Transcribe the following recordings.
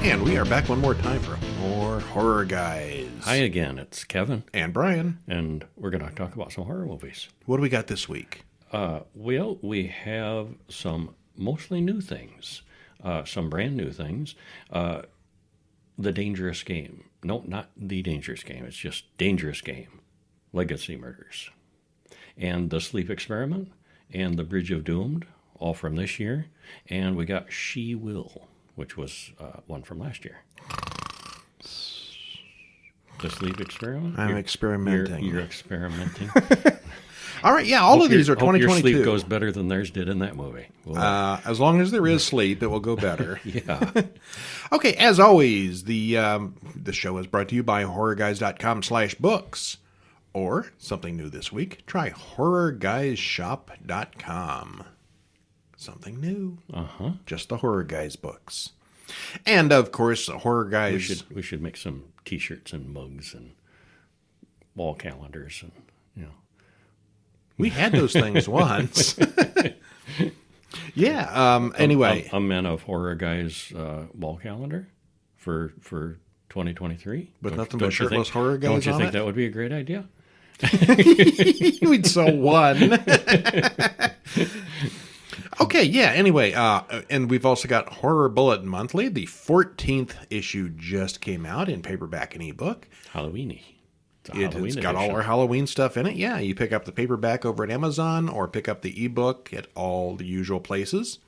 And we are back one more time for more Horror Guys. Hi again, it's Kevin. And Brian. And we're going to talk about some horror movies. What do we got this week? Well, we have some mostly new things, some brand new things. The Dangerous Game. No, not The Dangerous Game. It's just Dangerous Game. Legacy Murders. And The Sleep Experiment. And The Bridge of Doomed, all from this year. And we got She Will, which was one from last year. The Sleep Experiment? I'm experimenting. You're experimenting. All right, yeah, all of these are Hope 2022. your sleep goes better than theirs did in that movie. As long as there is sleep, it will go better. Yeah. Okay, as always, the show is brought to you by HorrorGuys.com/books. Or, something new this week, try HorrorGuysShop.com. Something new. Uh-huh. Just the Horror Guys books. And, of course, Horror Guys... We should make some T-shirts and mugs and wall calendars and, We had those things once. Yeah, anyway. A Men of Horror Guys wall calendar for 2023. With nothing but shirtless horror guys on it? Don't you think that would be a great idea? We'd sell one. Okay, yeah, anyway, and we've also got Horror Bulletin Monthly. The 14th issue just came out in paperback and ebook. Halloween-y. It's got all our Halloween stuff in it. Yeah, you pick up the paperback over at Amazon or pick up the ebook at all the usual places,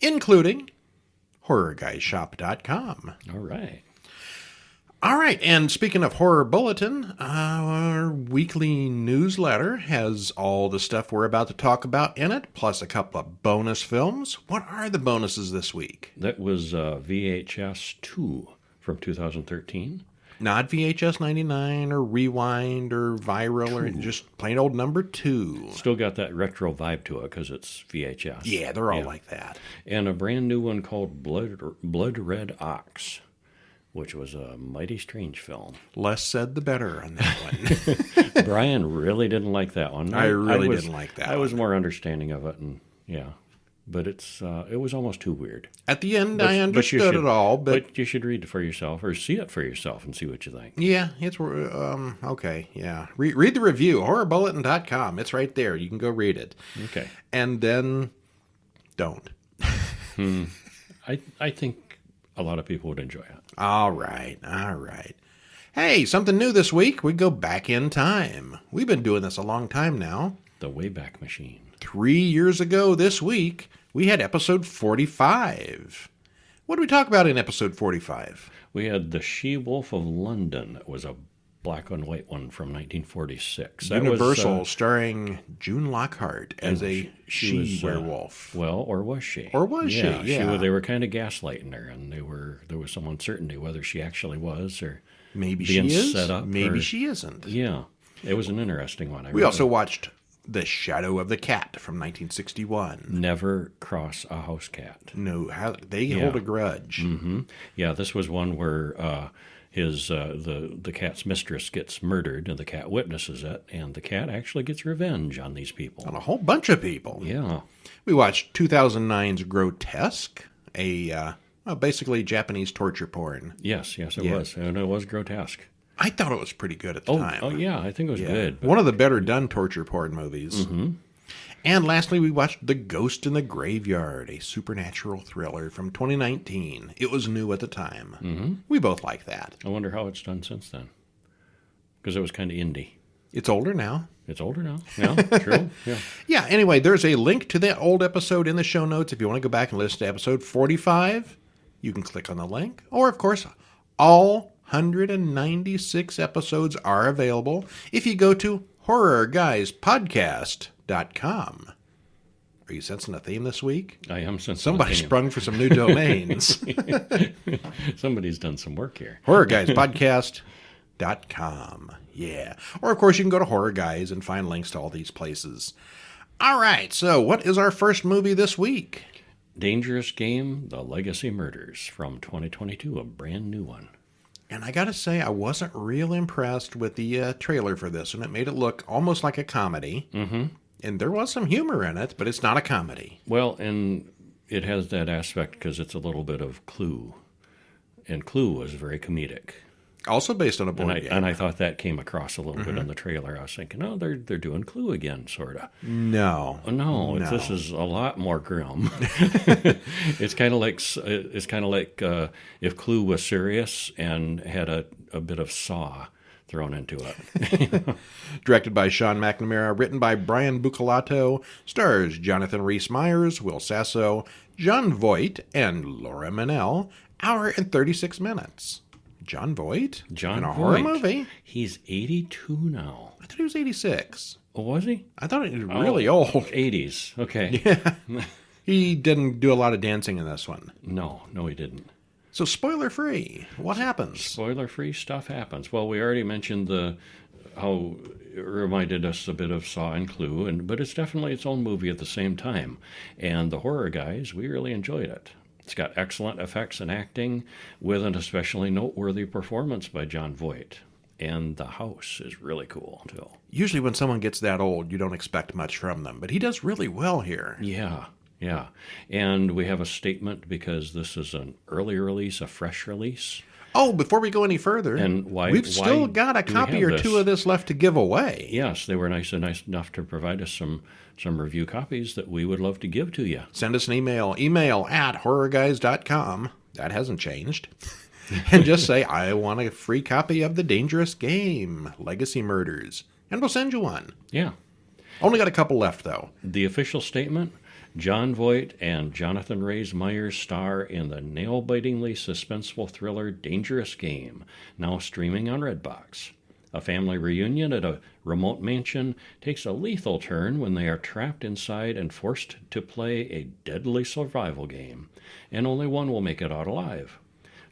including HorrorGuysShop.com. All right. All right, and speaking of Horror Bulletin, our weekly newsletter has all the stuff we're about to talk about in it, plus a couple of bonus films. What are the bonuses this week? That was VHS 2 from 2013. Not VHS 99 or Rewind or Viral or just plain old number 2. Still got that retro vibe to it because it's VHS. Yeah, they're all like that. And a brand new one called Blood Red Ox, which was a mighty strange film. Less said the better on that one. Brian really didn't like that one. I really didn't like that one. I was more understanding of it, and yeah. But it was almost too weird. At the end, I understood it all, but you should read it for yourself or see it for yourself and see what you think. Yeah, it's okay. Yeah, read the review, horrorbulletin.com. It's right there. You can go read it. Okay, and then don't. I think a lot of people would enjoy it. All right. Hey, something new this week. We go back in time. We've been doing this a long time now. The Wayback Machine. 3 years ago this week, we had episode 45. What did we talk about in episode 45? We had The She-Wolf of London. It was a black and white one from 1946. Universal, starring June Lockhart as a she-werewolf. Well, or was she? Or was she? Yeah. They were kind of gaslighting her, and there was some uncertainty whether she actually was or maybe being she is, set up. Maybe she isn't. Yeah. It was an interesting one. We also watched The Shadow of the Cat from 1961. Never cross a house cat. No, they hold a grudge. Mm-hmm. Yeah, this was one where the cat's mistress gets murdered, and the cat witnesses it, and the cat actually gets revenge on these people. On a whole bunch of people. Yeah. We watched 2009's Grotesque, basically Japanese torture porn. Yes, it was. And it was grotesque. I thought it was pretty good at the time. Oh, yeah, I think it was good. One of the better done torture porn movies. Mm-hmm. And lastly, we watched The Ghost in the Graveyard, a supernatural thriller from 2019. It was new at the time. Mm-hmm. We both like that. I wonder how it's done since then. Because it was kind of indie. It's older now. Yeah, true. Yeah. Yeah, anyway, there's a link to that old episode in the show notes. If you want to go back and listen to episode 45, you can click on the link. Or, of course, all 196 episodes are available if you go to HorrorGuysPodcast.com. Are you sensing a theme this week? I am sensing Somebody sprung for some new domains. Somebody's done some work here. HorrorGuysPodcast.com. Yeah. Or, of course, you can go to Horror Guys and find links to all these places. All right, so what is our first movie this week? Dangerous Game, The Legacy Murders from 2022, a brand new one. And I gotta say, I wasn't real impressed with the trailer for this, and it made it look almost like a comedy. Mm-hmm. And there was some humor in it, but it's not a comedy. Well, and it has that aspect because it's a little bit of Clue. And Clue was very comedic. Also based on a board game. And I thought that came across a little bit in the trailer. I was thinking, oh, they're doing Clue again, sort of. No. No, this is a lot more grim. It's kind of like if Clue was serious and had a bit of Saw thrown into it. Directed by Sean McNamara, written by Brian Bucalato, stars Jonathan Rhys-Meyers, Will Sasso, John Voight, and Laura Manel. Hour and 36 minutes. John Voight? John in a Voight. horror movie? He's 82 now. I thought he was 86. Oh, was he? I thought he was really old. 80s. Okay. Yeah. He didn't do a lot of dancing in this one. No, he didn't. So spoiler free. What happens? Spoiler free stuff happens. Well, we already mentioned how it reminded us a bit of Saw and Clue, but it's definitely its own movie at the same time. And the horror guys, we really enjoyed it. It's got excellent effects and acting, with an especially noteworthy performance by John Voight. And the house is really cool, too. Usually when someone gets that old, you don't expect much from them, but he does really well here. Yeah. And we have a statement because this is an early release, a fresh release. Oh, before we go any further, we've still got a copy or two of this left to give away. Yes, they were nice enough to provide us some review copies that we would love to give to you. Send us an email at horrorguys.com. That hasn't changed. And just say, I want a free copy of The Dangerous Game, Legacy Murders. And we'll send you one. Yeah. Only got a couple left, though. The official statement, John Voight and Jonathan Rhys-Meyers star in the nail-bitingly suspenseful thriller Dangerous Game, now streaming on Redbox. A family reunion at a remote mansion takes a lethal turn when they are trapped inside and forced to play a deadly survival game, and only one will make it out alive.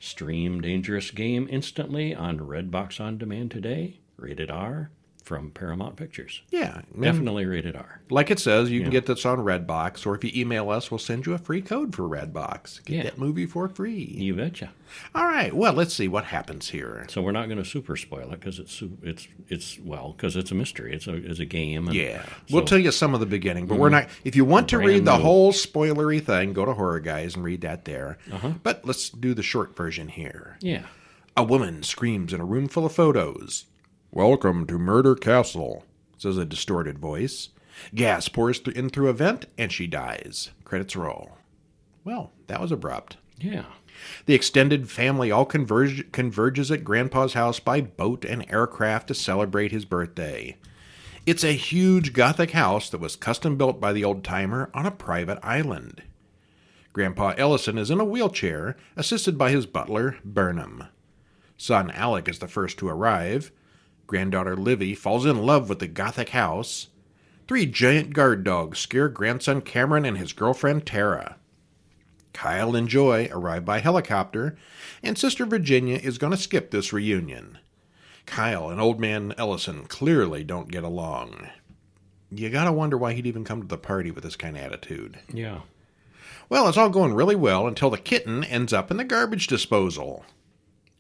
Stream Dangerous Game instantly on Redbox On Demand today, rated R, from Paramount Pictures. Yeah. Definitely rated R. Like it says, you can get this on Redbox, or if you email us, we'll send you a free code for Redbox. Get that movie for free. You betcha. All right. Well, let's see what happens here. So we're not going to super spoil it because because it's a mystery. It's a game. And we'll tell you some of the beginning, but we're not. If you want to read the whole spoilery thing, go to Horror Guys and read that there. But let's do the short version here. Yeah. A woman screams in a room full of photos. "Welcome to Murder Castle," says a distorted voice. Gas pours in through a vent, and she dies. Credits roll. Well, that was abrupt. Yeah. The extended family all converges at Grandpa's house by boat and aircraft to celebrate his birthday. It's a huge Gothic house that was custom built by the old-timer on a private island. Grandpa Ellison is in a wheelchair, assisted by his butler, Burnham. Son Alec is the first to arrive. Granddaughter Livy falls in love with the Gothic house. 3 giant guard dogs scare grandson Cameron and his girlfriend Tara. Kyle and Joy arrive by helicopter, and Sister Virginia is going to skip this reunion. Kyle and Old Man Ellison clearly don't get along. You gotta wonder why he'd even come to the party with this kind of attitude. Yeah. Well, it's all going really well until the kitten ends up in the garbage disposal.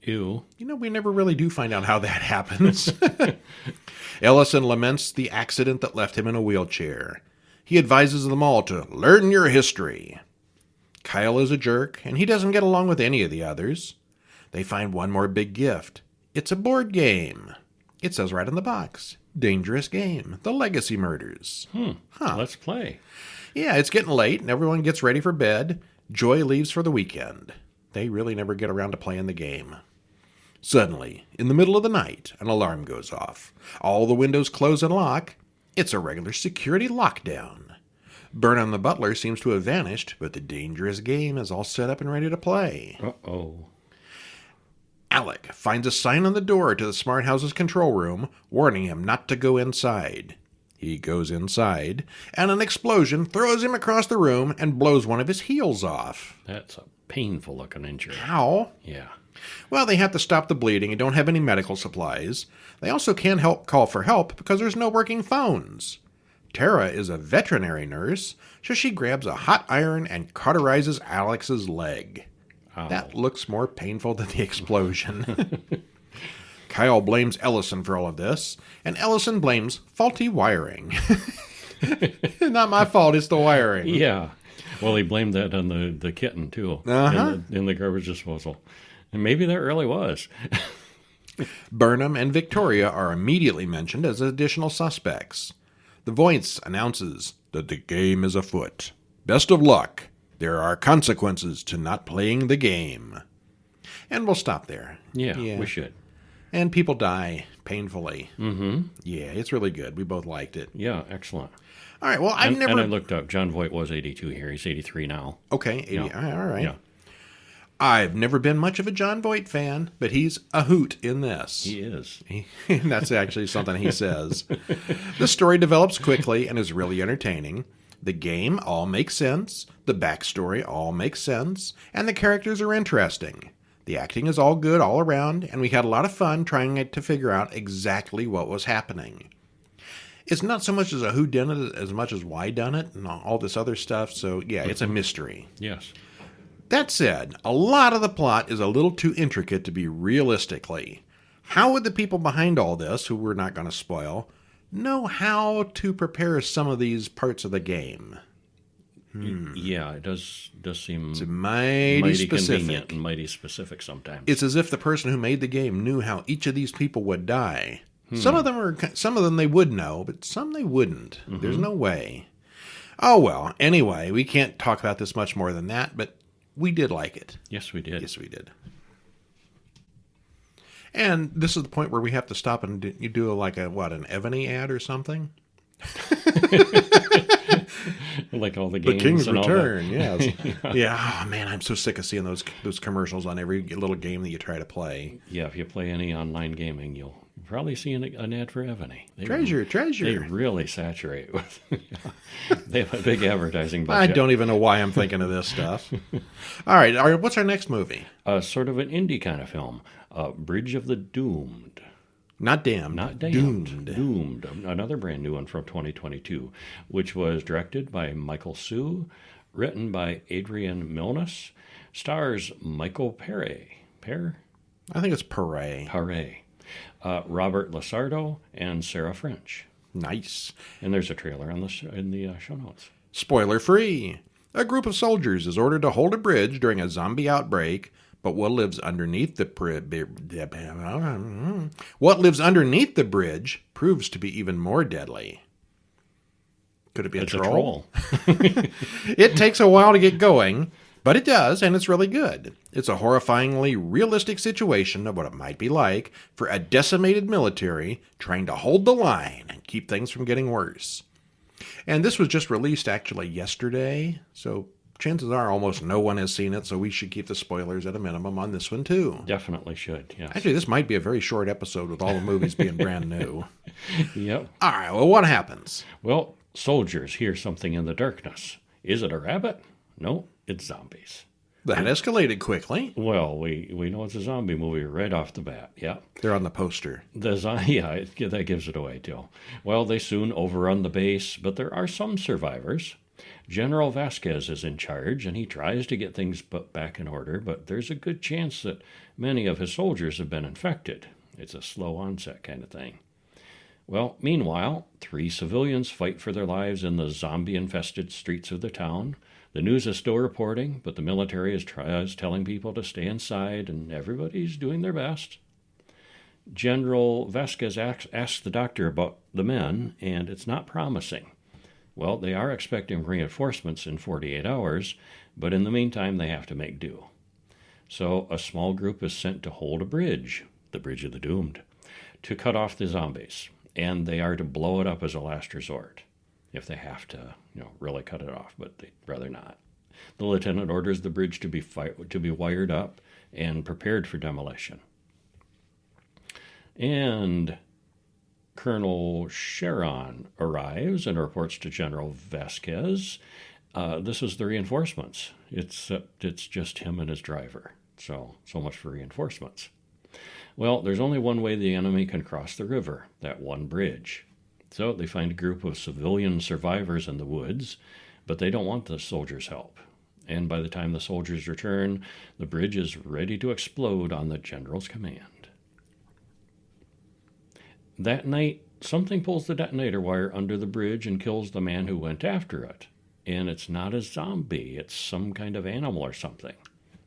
Ew. We never really do find out how that happens. Ellison laments the accident that left him in a wheelchair. He advises them all to learn your history. Kyle is a jerk, and he doesn't get along with any of the others. They find one more big gift. It's a board game. It says right on the box, Dangerous Game, The Legacy Murders. Let's play. Yeah, it's getting late, and everyone gets ready for bed. Joy leaves for the weekend. They really never get around to playing the game. Suddenly, in the middle of the night, an alarm goes off. All the windows close and lock. It's a regular security lockdown. Burnham the butler seems to have vanished, but the Dangerous Game is all set up and ready to play. Uh-oh. Alec finds a sign on the door to the Smart House's control room, warning him not to go inside. He goes inside, and an explosion throws him across the room and blows one of his heels off. That's a painful-looking injury. Ow. Yeah. Well, they have to stop the bleeding and don't have any medical supplies. They also can't call for help because there's no working phones. Tara is a veterinary nurse, so she grabs a hot iron and cauterizes Alex's leg. Ow. That looks more painful than the explosion. Kyle blames Ellison for all of this, and Ellison blames faulty wiring. Not my fault, it's the wiring. Yeah. Well, he blamed that on the kitten, too, in the garbage disposal. And maybe there really was. Burnham and Victoria are immediately mentioned as additional suspects. The voice announces that the game is afoot. Best of luck. There are consequences to not playing the game. And we'll stop there. Yeah, we should. And people die painfully. Mm-hmm. Yeah, it's really good. We both liked it. Yeah, excellent. All right, well, And I looked up. John Voight was 82 here. He's 83 now. Okay, 80. Yeah. All right. Yeah. I've never been much of a John Voight fan, but he's a hoot in this. He is. That's actually something he says. The story develops quickly and is really entertaining. The game all makes sense, the backstory all makes sense, and the characters are interesting. The acting is all good all around, and we had a lot of fun trying to figure out exactly what was happening. It's not so much as a whodunit as much as why done it and all this other stuff, so yeah, it's a mystery. Yes. That said, a lot of the plot is a little too intricate to be realistically. How would the people behind all this, who we're not going to spoil, know how to prepare some of these parts of the game? Yeah, it does seem It's mighty specific. convenient and mighty specific sometimes. It's as if the person who made the game knew how each of these people would die. Some of them they would know, but some they wouldn't. Mm-hmm. There's no way. Oh well. Anyway, we can't talk about this much more than that, but we did like it. Yes, we did. Yes, we did. And this is the point where we have to stop and you do an Evany ad or something? Like all the games. The King's and Return, all yes. Yeah, oh man, I'm so sick of seeing those commercials on every little game that you try to play. Yeah, if you play any online gaming, you'll probably see an ad for Evany. Treasure. They really saturate with. They have a big advertising budget. I don't even know why I'm thinking of this stuff. All right, what's our next movie? Sort of an indie kind of film. Bridge of the Doomed. Not damned. Not damned. Doomed. Another brand new one from 2022, which was directed by Michael Sue, written by Adrian Milnes, stars Michael Pare. I think it's Pare. Robert Lasardo and Sarah French. Nice. And there's a trailer in the show notes. Spoiler free. A group of soldiers is ordered to hold a bridge during a zombie outbreak, but what lives underneath the bridge proves to be even more deadly. Could it be a troll? It takes a while to get going, but it does, and it's really good. It's a horrifyingly realistic situation of what it might be like for a decimated military trying to hold the line and keep things from getting worse. And this was just released actually yesterday, so chances are almost no one has seen it, so we should keep the spoilers at a minimum on this one too. Definitely should, yes. Actually, this might be a very short episode with all the movies being brand new. Yep. All right, well, what happens? Well, soldiers hear something in the darkness. Is it a rabbit? No, it's zombies. That escalated quickly. Well, we know it's a zombie movie right off the bat, yeah. They're on the poster. That gives it away, too. Well, they soon overrun the base, but there are some survivors. General Vasquez is in charge, and he tries to get things put back in order, but there's a good chance that many of his soldiers have been infected. It's a slow onset kind of thing. Well, meanwhile, 3 civilians fight for their lives in the zombie-infested streets of the town. The news is still reporting, but the military is telling people to stay inside, and everybody's doing their best. General Vasquez asks the doctor about the men, and it's not promising. Well, they are expecting reinforcements in 48 hours, but in the meantime, they have to make do. So a small group is sent to hold a bridge, the Bridge of the Doomed, to cut off the zombies, and they are to blow it up as a last resort, if they have to, really cut it off, but they'd rather not. The lieutenant orders the bridge to be wired up and prepared for demolition. And Colonel Sharon arrives and reports to General Vasquez. This is the reinforcements. It's just him and his driver. So much for reinforcements. Well, there's only one way the enemy can cross the river, that one bridge. So they find a group of civilian survivors in the woods, but they don't want the soldiers' help. And by the time the soldiers return, the bridge is ready to explode on the general's command. That night, something pulls the detonator wire under the bridge and kills the man who went after it. And it's not a zombie, it's some kind of animal or something.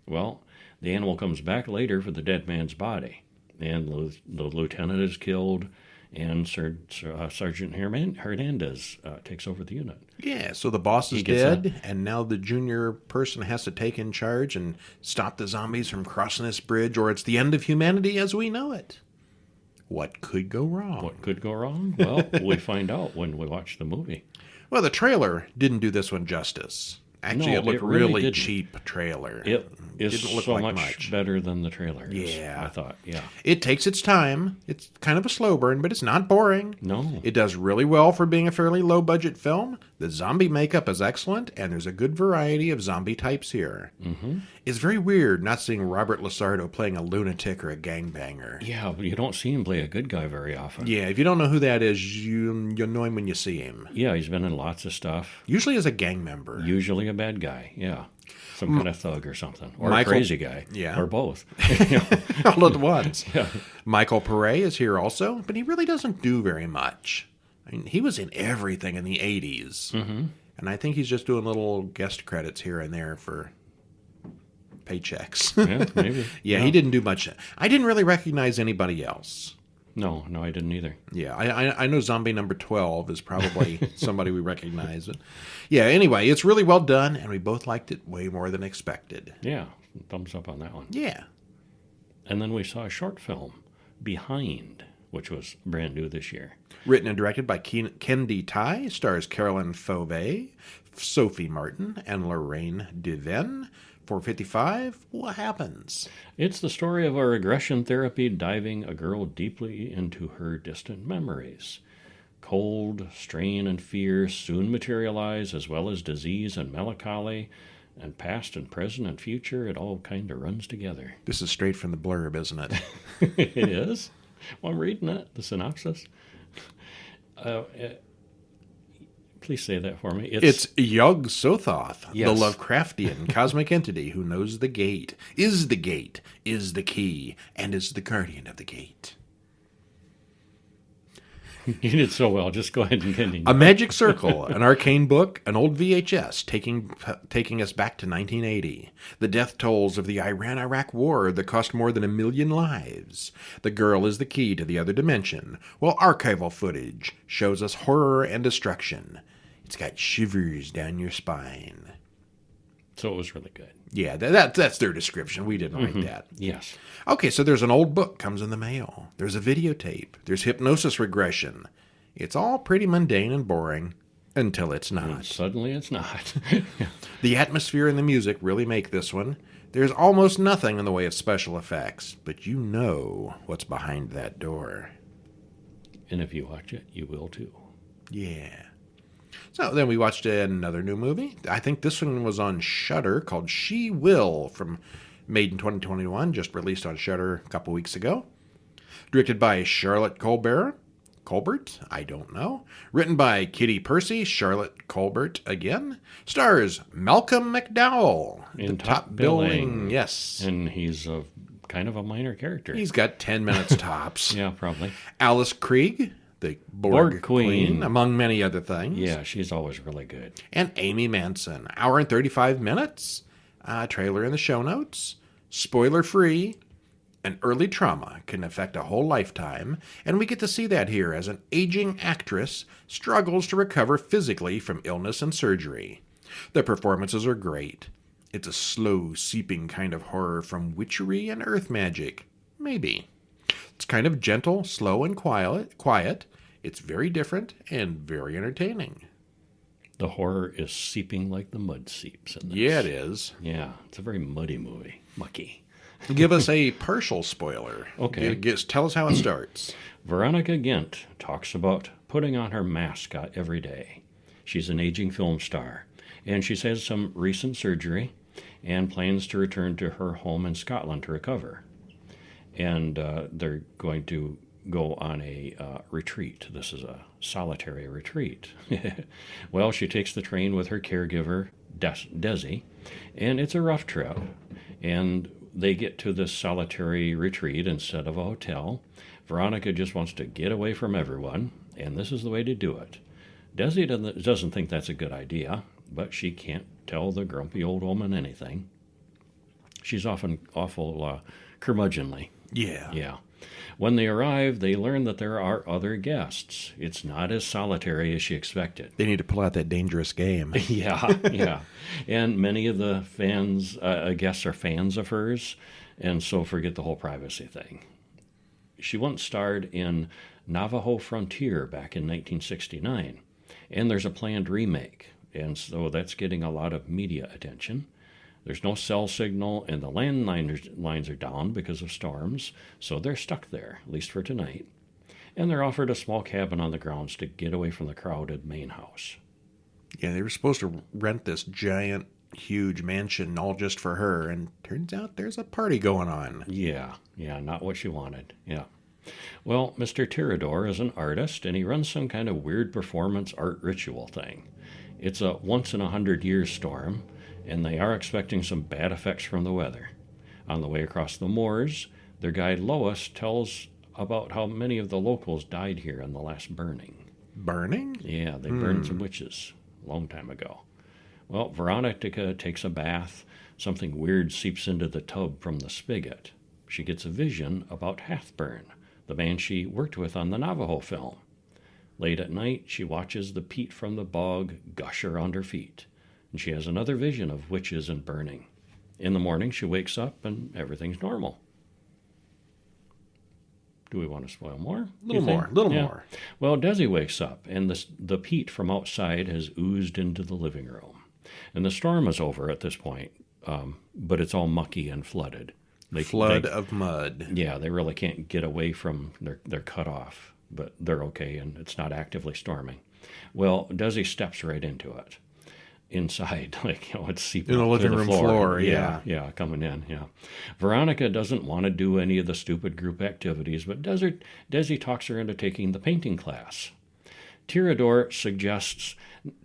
Well, The animal comes back later for the dead man's body, and the lieutenant is killed, and Sergeant Hernandez takes over the unit. Yeah, so the boss is dead, and now the junior person has to take in charge and stop the zombies from crossing this bridge, or it's the end of humanity as we know it. What could go wrong? What could go wrong? Well, we find out when we watch the movie. Well, the trailer didn't do this one justice. Actually, No, it looked it really really didn't. cheap trailer. It is didn't look so like much better than the trailers. Yeah. I thought, yeah. It takes its time. It's kind of a slow burn, but it's not boring. No. It does really well for being a fairly low-budget film. The zombie makeup is excellent, and there's a good variety of zombie types here. Mm-hmm. It's very weird not seeing Robert Lasardo playing a lunatic or a gangbanger. Yeah, but you don't see him play a good guy very often. Yeah, if you don't know who that is, you'll know him when you see him. Yeah, he's been in lots of stuff. Usually as a gang member. Usually a bad guy, yeah. Some kind of thug or something. Or Michael- a crazy guy. Yeah. Or both. All at once. Yeah. Michael Pare is here also, but he really doesn't do very much. I mean, he was in everything in the 80s. Mm-hmm. And I think he's just doing little guest credits here and there for paychecks. Yeah, maybe. Yeah, he didn't do much. I didn't really recognize anybody else. No, I didn't either. Yeah, I know Zombie number 12 is probably somebody we recognize. But yeah, anyway, it's really well done, and we both liked it way more than expected. Yeah, thumbs up on that one. Yeah. And then we saw a short film, Behind, which was brand new this year. Written and directed by Kendi Tai, stars Carolyn Fauve, Sophie Martin, and Lorraine Devenne. 455, what happens? It's the story of a regression therapy diving a girl deeply into her distant memories. Cold, strain, and fear soon materialize, as well as disease and melancholy, and past and present and future, it all kind of runs together. This is straight from the blurb, isn't it? It is? Well, I'm reading it, the synopsis. Please say that for me. It's Yog Sothoth, Yes. the Lovecraftian cosmic entity who knows the gate, is the key, and is the guardian of the gate. You did so well. Just go ahead and continue. A magic circle, an arcane book, an old VHS taking us back to 1980. The death tolls of the Iran-Iraq war that cost more than 1 million lives. The girl is the key to the other dimension, while archival footage shows us horror and destruction. It's got shivers down your spine. So it was really good. Yeah, that's their description. We didn't write that. Yes. Okay, so there's an old book comes in the mail. There's a videotape. There's hypnosis regression. It's all pretty mundane and boring until it's And not. suddenly it's not. The atmosphere and the music really make this one. There's almost nothing in the way of special effects, but you know what's behind that door. And if you watch it, you will too. Yeah. So then we watched another new movie. I think this one was on Shudder, called She Will, made in 2021, just released on Shudder a couple weeks ago. Directed by Charlotte Colbert, I don't know. Written by Kitty Percy, Charlotte Colbert again. Stars Malcolm McDowell, In the top billing. yes. And he's a kind of a minor character. He's got 10 minutes tops. Yeah, probably. Alice Krieg, the Borg, Borg Queen. among many other things. Yeah, she's always really good. And Amy Manson. Hour and 35 minutes. Trailer in the show notes. Spoiler free. An early trauma can affect a whole lifetime, and we get to see that here as an aging actress struggles to recover physically from illness and surgery. The performances are great. It's a slow, seeping kind of horror from witchery and earth magic. Maybe. It's kind of gentle, slow, and quiet. It's very different and very entertaining. The horror is seeping like the mud seeps in this. Yeah, it is. Yeah, it's a very muddy movie. Mucky. Give us a partial spoiler. Okay. Tell us how it starts. Veronica Gent talks about putting on her mascot every day. She's an aging film star, and she has some recent surgery and plans to return to her home in Scotland to recover. And they're going to go on a retreat. This is a solitary retreat. Well, she takes the train with her caregiver, Desi, and it's a rough trip. And they get to this solitary retreat instead of a hotel. Veronica just wants to get away from everyone, and this is the way to do it. Desi doesn't think that's a good idea, but she can't tell the grumpy old woman anything. She's often awful curmudgeonly. Yeah. Yeah. When they arrive, they learn that there are other guests. It's not as solitary as she expected. They need to pull out that dangerous game. Yeah, yeah. And many of the guests are fans of hers, and so forget the whole privacy thing. She once starred in Navajo Frontier back in 1969, and there's a planned remake, and so that's getting a lot of media attention. There's no cell signal, and the landlines are down because of storms, so they're stuck there, at least for tonight. And they're offered a small cabin on the grounds to get away from the crowded main house. Yeah, they were supposed to rent this giant, huge mansion all just for her, and turns out there's a party going on. Yeah, not what she wanted, yeah. Well, Mr. Tirador is an artist, and he runs some kind of weird performance art ritual thing. It's a once-in-a-100-year storm, and they are expecting some bad effects from the weather. On the way across the moors, their guide Lois tells about how many of the locals died here in the last burning. Burning? Yeah, they burned some witches a long time ago. Well, Veronica takes a bath. Something weird seeps into the tub from the spigot. She gets a vision about Hathburn, the man she worked with on the Navajo film. Late at night, she watches the peat from the bog gush around her feet, and she has another vision of witches and burning. In the morning, she wakes up and everything's normal. Do we want to spoil more? A little more. Well, Desi wakes up, and the peat from outside has oozed into the living room. And the storm is over at this point, but it's all mucky and flooded. Flood of mud. Yeah, they really can't get away from, they're cut off, but they're okay, and it's not actively storming. Well, Desi steps right into it. Inside, it's seeping in the living room floor. Yeah, coming in, yeah. Veronica doesn't want to do any of the stupid group activities, but Desi talks her into taking the painting class. Tirador suggests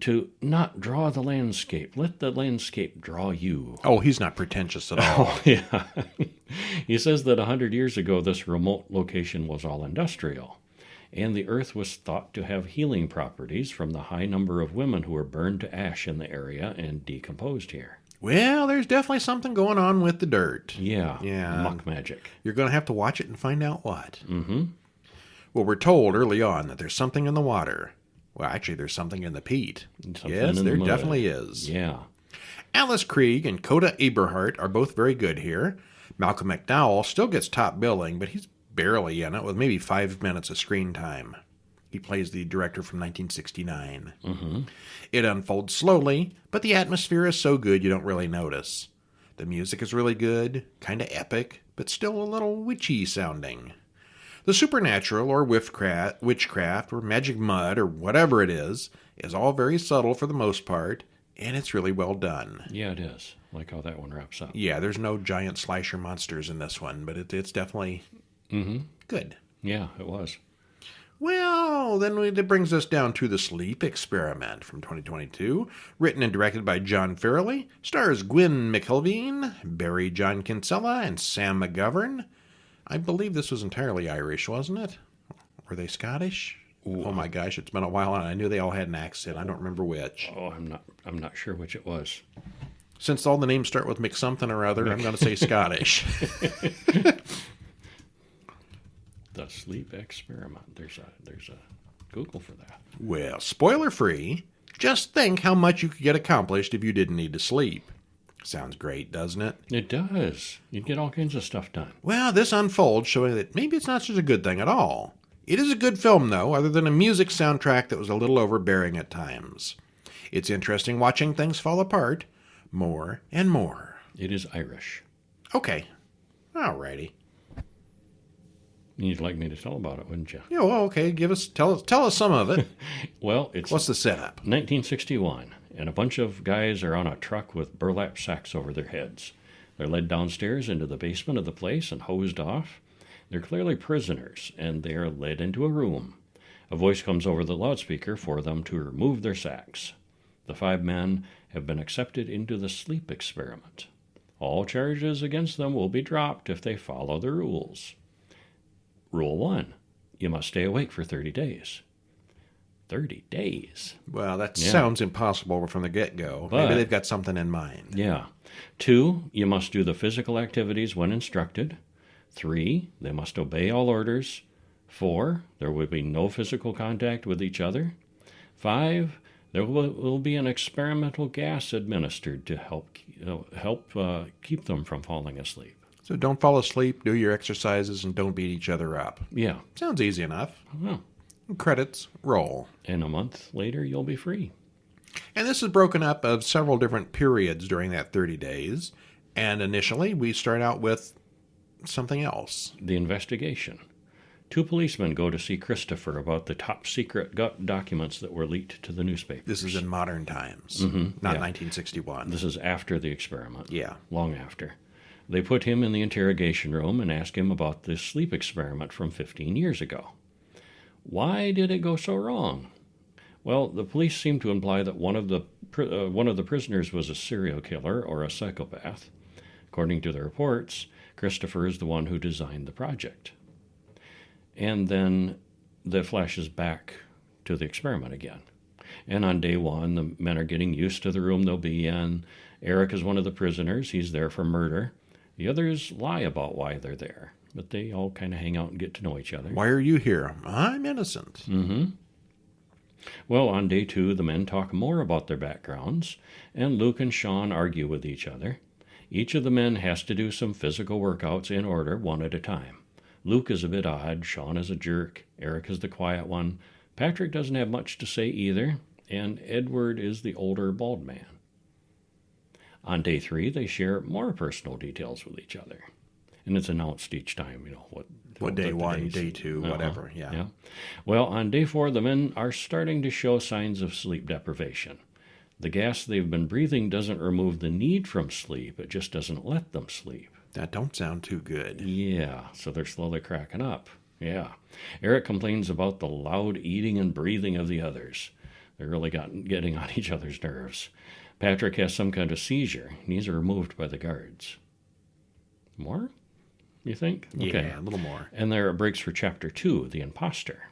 to not draw the landscape. Let the landscape draw you. Oh, he's not pretentious at all. Oh, yeah. He says that 100 years ago, this remote location was all industrial, and the earth was thought to have healing properties from the high number of women who were burned to ash in the area and decomposed here. Well, there's definitely something going on with the dirt. Yeah. Muck magic. You're going to have to watch it and find out what. Mm-hmm. Well, we're told early on that there's something in the water. Well, actually, there's something in the peat. Yes, there definitely is. Yeah. Alice Krieg and Coda Aberhart are both very good here. Malcolm McDowell still gets top billing, but he's barely in it, with maybe 5 minutes of screen time. He plays the director from 1969. Mm-hmm. It unfolds slowly, but the atmosphere is so good you don't really notice. The music is really good, kind of epic, but still a little witchy sounding. The supernatural, or witchcraft, or magic mud, or whatever it is all very subtle for the most part, and it's really well done. Yeah, it is. Like how that one wraps up. Yeah, there's no giant slasher monsters in this one, but it's definitely good. Yeah, it was. Well, then that brings us down to The Sleep Experiment from 2022, written and directed by John Farrelly, stars Gwyn McIlveen, Barry John Kinsella, and Sam McGovern. I believe this was entirely Irish, wasn't it? Were they Scottish? Ooh. Oh my gosh, it's been a while, and I knew they all had an accent. I don't remember which. Oh, I'm not sure which it was. Since all the names start with McSomething or other, I'm going to say Scottish. The Sleep Experiment. There's a Google for that. Well, spoiler free. Just think how much you could get accomplished if you didn't need to sleep. Sounds great, doesn't it? It does. You'd get all kinds of stuff done. Well, this unfolds, showing that maybe it's not such a good thing at all. It is a good film, though, other than a music soundtrack that was a little overbearing at times. It's interesting watching things fall apart more and more. It is Irish. Okay. Alrighty. You'd like me to tell about it, wouldn't you? Yeah, well, okay. Tell us some of it. Well, what's the setup? 1961, and a bunch of guys are on a truck with burlap sacks over their heads. They're led downstairs into the basement of the place and hosed off. They're clearly prisoners, and they are led into a room. A voice comes over the loudspeaker for them to remove their sacks. The 5 men have been accepted into the sleep experiment. All charges against them will be dropped if they follow the rules. Rule 1, you must stay awake for 30 days. 30 days. Well, that sounds impossible from the get-go. But maybe they've got something in mind. Yeah. 2, you must do the physical activities when instructed. 3, they must obey all orders. 4, there will be no physical contact with each other. 5, there will be an experimental gas administered to help keep them from falling asleep. So don't fall asleep, do your exercises, and don't beat each other up. Yeah. Sounds easy enough. Well, Credits roll. and a month later, you'll be free. And this is broken up of several different periods during that 30 days. And initially, we start out with something else. The investigation. 2 policemen go to see Christopher about the top secret documents that were leaked to the newspapers. This is in modern times, not 1961. This is after the experiment. Yeah. Long after. They put him in the interrogation room and ask him about this sleep experiment from 15 years ago. Why did it go so wrong? Well, the police seem to imply that one of the prisoners was a serial killer or a psychopath. According to the reports, Christopher is the one who designed the project. And then that flashes back to the experiment again. And on day 1, the men are getting used to the room they'll be in. Eric is one of the prisoners. He's there for murder. The others lie about why they're there, but they all kind of hang out and get to know each other. Why are you here? I'm innocent. Well, on day 2, the men talk more about their backgrounds, and Luke and Sean argue with each other. Each of the men has to do some physical workouts in order, one at a time. Luke is a bit odd, Sean is a jerk, Eric is the quiet one, Patrick doesn't have much to say either, and Edward is the older bald man. On day 3, they share more personal details with each other. And it's announced each time, what day 1, day 2, whatever, yeah. Well, on day 4, the men are starting to show signs of sleep deprivation. The gas they've been breathing doesn't remove the need from sleep, it just doesn't let them sleep. That don't sound too good. Yeah, so they're slowly cracking up. Yeah. Eric complains about the loud eating and breathing of the others. They're really getting on each other's nerves. Patrick has some kind of seizure, and he's removed by the guards. More? You think? Okay. Yeah, a little more. And there are breaks for Chapter 2, The Imposter.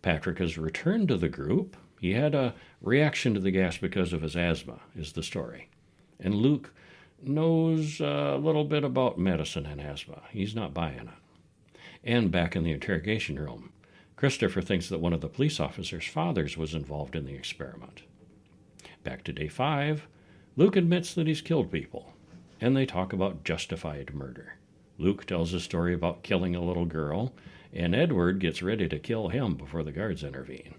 Patrick has returned to the group. He had a reaction to the gas because of his asthma, is the story. And Luke knows a little bit about medicine and asthma. He's not buying it. And back in the interrogation room, Christopher thinks that one of the police officers' fathers was involved in the experiment. Back to day 5, Luke admits that he's killed people, and they talk about justified murder. Luke tells a story about killing a little girl, and Edward gets ready to kill him before the guards intervene.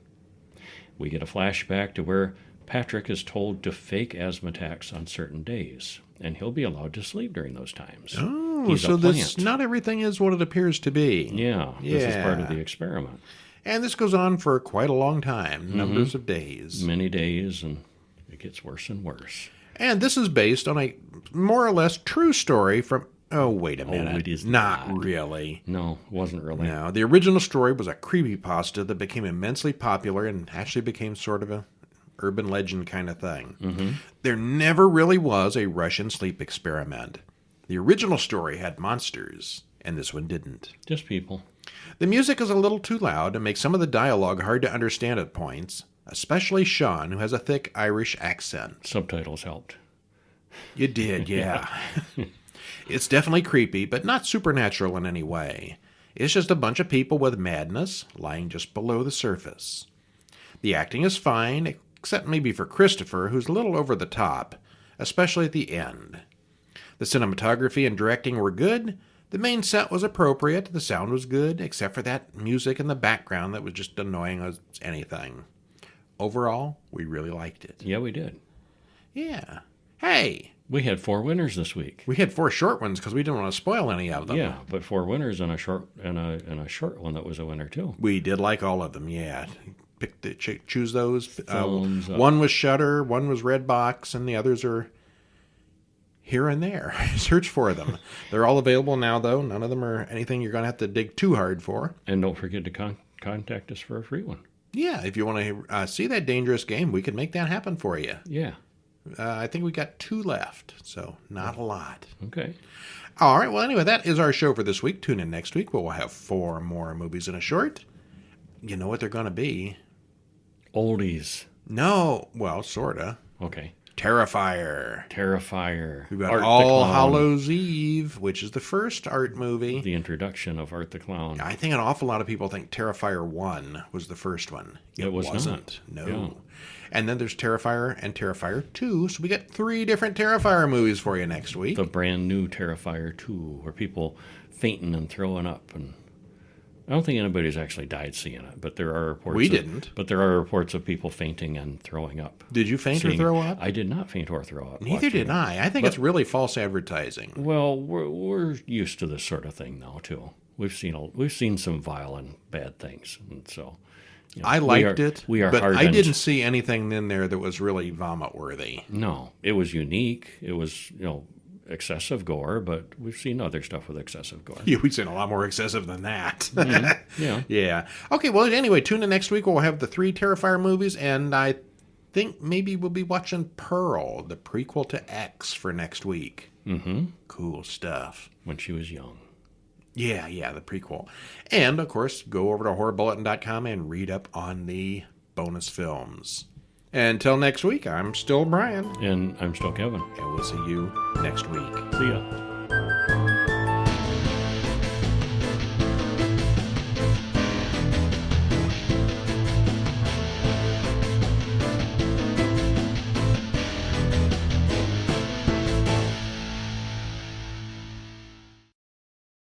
We get a flashback to where Patrick is told to fake asthma attacks on certain days, and he'll be allowed to sleep during those times. Oh, He's so a plant. not everything is what it appears to be. Yeah, this is part of the experiment. And this goes on for quite a long time, numbers of days. Many days, and it gets worse and worse. And this is based on a more or less true story from... Oh, wait a minute. It is not really. No, it wasn't really. No, the original story was a creepypasta that became immensely popular and actually became sort of a urban legend kind of thing. There never really was a Russian sleep experiment. The original story had monsters, and this one didn't. Just people. The music is a little too loud and makes some of the dialogue hard to understand at points, especially Sean, who has a thick Irish accent. Subtitles helped. You did, yeah. It's definitely creepy, but not supernatural in any way. It's just a bunch of people with madness lying just below the surface. The acting is fine, except maybe for Christopher, who's a little over the top, especially at the end. The cinematography and directing were good. The main set was appropriate. The sound was good, except for that music in the background that was just annoying as anything. Overall, we really liked it. Yeah, we did. Yeah. Hey! We had 4 winners this week. We had 4 short ones because we didn't want to spoil any of them. Yeah, but 4 winners and a short one that was a winner too. We did like all of them, yeah. Choose those. Up. One was Shudder, one was Redbox, and the others are here and there. Search for them. They're all available now, though. None of them are anything you're going to have to dig too hard for. And don't forget to contact us for a free one. Yeah, if you want to see that dangerous game, we can make that happen for you. Yeah. I think we got 2 left, so not a lot. Okay. All right, well, anyway, that is our show for this week. Tune in next week where we'll have 4 more movies and a short. You know what they're going to be. Oldies. No, well, sorta. Okay. Terrifier. We've got Art the All Clown. Hallows Eve, which is the first Art movie. The introduction of Art the Clown. I think an awful lot of people think Terrifier 1 was the first one. It was wasn't. not. No. Yeah. And then there's Terrifier and Terrifier 2. So we got 3 different Terrifier movies for you next week. The brand new Terrifier 2, where people fainting and throwing up. And I don't think anybody's actually died seeing it, but there are reports. We didn't. But there are reports of people fainting and throwing up. Did you faint or seeing throw it. up? I did not faint or throw up. Neither did I. I think it's really false advertising. Well, we're used to this sort of thing now too. We've seen some vile and bad things, and so I liked it. We are but I hardened. didn't see anything in there that was really vomit worthy. No, it was unique. It was excessive gore, but we've seen other stuff with excessive gore. Yeah, we've seen a lot more excessive than that. Yeah. Yeah. Okay, well, anyway, tune in next week. We'll have the 3 Terrifier movies, and I think maybe we'll be watching Pearl, the prequel to X, for next week. Mm-hmm. Cool stuff. When she was young. Yeah, the prequel. And, of course, go over to horrorbulletin.com and read up on the bonus films. Until next week, I'm still Brian. And I'm still Kevin. And we'll see you next week. See ya.